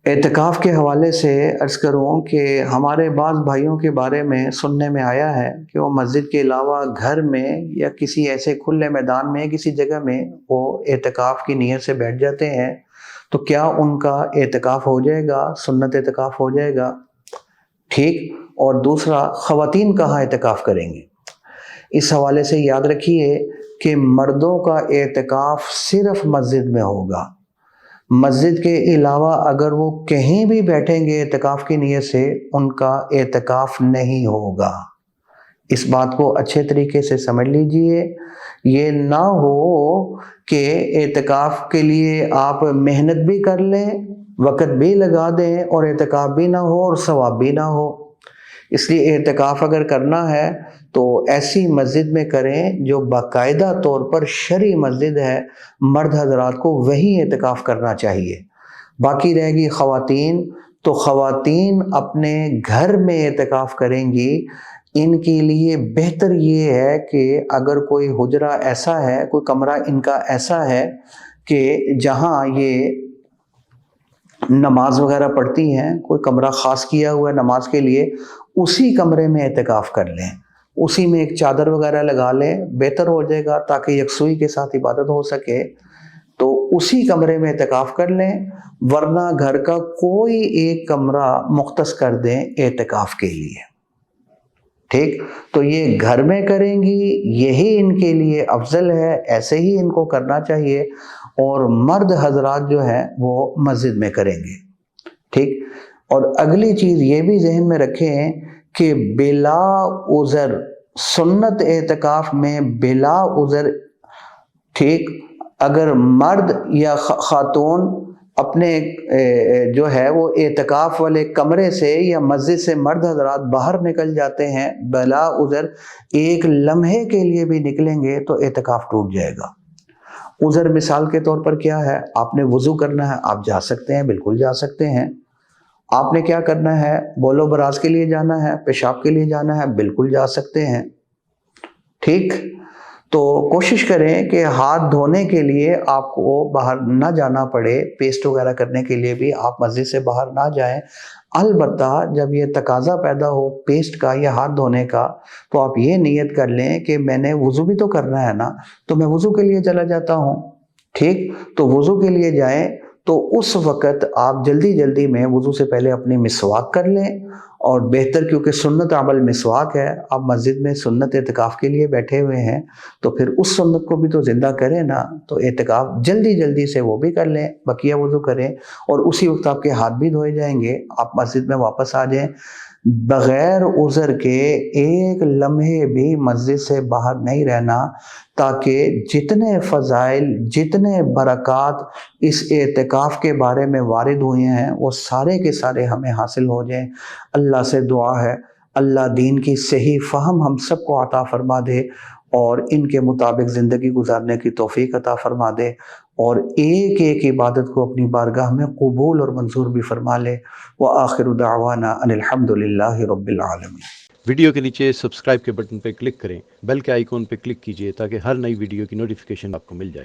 اعتکاف کے حوالے سے عرض کروں کہ ہمارے بعض بھائیوں کے بارے میں سننے میں آیا ہے کہ وہ مسجد کے علاوہ گھر میں یا کسی ایسے کھلے میدان میں کسی جگہ میں وہ اعتکاف کی نیت سے بیٹھ جاتے ہیں، تو کیا ان کا اعتکاف ہو جائے گا؟ سنت اعتکاف ہو جائے گا؟ ٹھیک۔ اور دوسرا، خواتین کہاں اعتکاف کریں گی؟ اس حوالے سے یاد رکھیے کہ مردوں کا اعتکاف صرف مسجد میں ہوگا۔ مسجد کے علاوہ اگر وہ کہیں بھی بیٹھیں گے اعتکاف کی نیت سے، ان کا اعتکاف نہیں ہوگا۔ اس بات کو اچھے طریقے سے سمجھ لیجئے۔ یہ نہ ہو کہ اعتکاف کے لیے آپ محنت بھی کر لیں، وقت بھی لگا دیں اور اعتکاف بھی نہ ہو اور ثواب بھی نہ ہو۔ اس لیے اعتکاف اگر کرنا ہے تو ایسی مسجد میں کریں جو باقاعدہ طور پر شرعی مسجد ہے، مرد حضرات کو وہی اعتکاف کرنا چاہیے۔ باقی رہے گی خواتین، تو خواتین اپنے گھر میں اعتکاف کریں گی۔ ان کے لیے بہتر یہ ہے کہ اگر کوئی حجرہ ایسا ہے، کوئی کمرہ ان کا ایسا ہے کہ جہاں یہ نماز وغیرہ پڑھتی ہیں، کوئی کمرہ خاص کیا ہوا ہے نماز کے لیے، اسی کمرے میں اعتکاف کر لیں، اسی میں ایک چادر وغیرہ لگا لیں، بہتر ہو جائے گا تاکہ یکسوئی کے ساتھ عبادت ہو سکے۔ تو اسی کمرے میں اعتکاف کر لیں، ورنہ گھر کا کوئی ایک کمرہ مختص کر دیں اعتکاف کے لیے۔ ٹھیک، تو یہ گھر میں کریں گی، یہی ان کے لیے افضل ہے، ایسے ہی ان کو کرنا چاہیے۔ اور مرد حضرات جو ہیں وہ مسجد میں کریں گے۔ ٹھیک۔ اور اگلی چیز یہ بھی ذہن میں رکھیں کہ بلا عذر سنت اعتکاف میں بلا عذر، ٹھیک، اگر مرد یا خاتون اپنے جو ہے وہ اعتکاف والے کمرے سے یا مسجد سے مرد حضرات باہر نکل جاتے ہیں بلا عذر، ایک لمحے کے لیے بھی نکلیں گے تو اعتکاف ٹوٹ جائے گا۔ عذر مثال کے طور پر کیا ہے؟ آپ نے وضو کرنا ہے، آپ جا سکتے ہیں، بالکل جا سکتے ہیں۔ آپ نے کیا کرنا ہے؟ بول و براز کے لیے جانا ہے، پیشاب کے لیے جانا ہے، بالکل جا سکتے ہیں۔ ٹھیک، تو کوشش کریں کہ ہاتھ دھونے کے لیے آپ کو باہر نہ جانا پڑے، پیسٹ وغیرہ کرنے کے لیے بھی آپ مسجد سے باہر نہ جائیں۔ البتہ جب یہ تقاضا پیدا ہو پیسٹ کا یا ہاتھ دھونے کا، تو آپ یہ نیت کر لیں کہ میں نے وضو بھی تو کرنا ہے نا، تو میں وضو کے لیے چلا جاتا ہوں۔ ٹھیک، تو وضو کے لیے جائیں تو اس وقت آپ جلدی میں وضو سے پہلے اپنی مسواک کر لیں، اور بہتر کیونکہ سنت عمل مسواک ہے، آپ مسجد میں سنت اعتکاف کے لیے بیٹھے ہوئے ہیں تو پھر اس سنت کو بھی تو زندہ کریں نا، تو اعتکاف جلدی سے وہ بھی کر لیں، بقیہ وضو کریں، اور اسی وقت آپ کے ہاتھ بھی دھوئے جائیں گے، آپ مسجد میں واپس آ جائیں۔ بغیر عذر کے ایک لمحے بھی مسجد سے باہر نہیں رہنا، تاکہ جتنے فضائل، جتنے برکات اس اعتکاف کے بارے میں وارد ہوئے ہیں وہ سارے کے سارے ہمیں حاصل ہو جائیں۔ اللہ سے دعا ہے اللہ دین کی صحیح فہم ہم سب کو عطا فرما دے، اور ان کے مطابق زندگی گزارنے کی توفیق عطا فرما دے، اور ایک ایک عبادت کو اپنی بارگاہ میں قبول اور منظور بھی فرما لے۔ وآخر دعوانا ان الحمد للہ رب العالمین۔ ویڈیو کے نیچے سبسکرائب کے بٹن پہ کلک کریں، بیل کے آئیکن پہ کلک کیجئے تاکہ ہر نئی ویڈیو کی نوٹیفیکیشن آپ کو مل جائے۔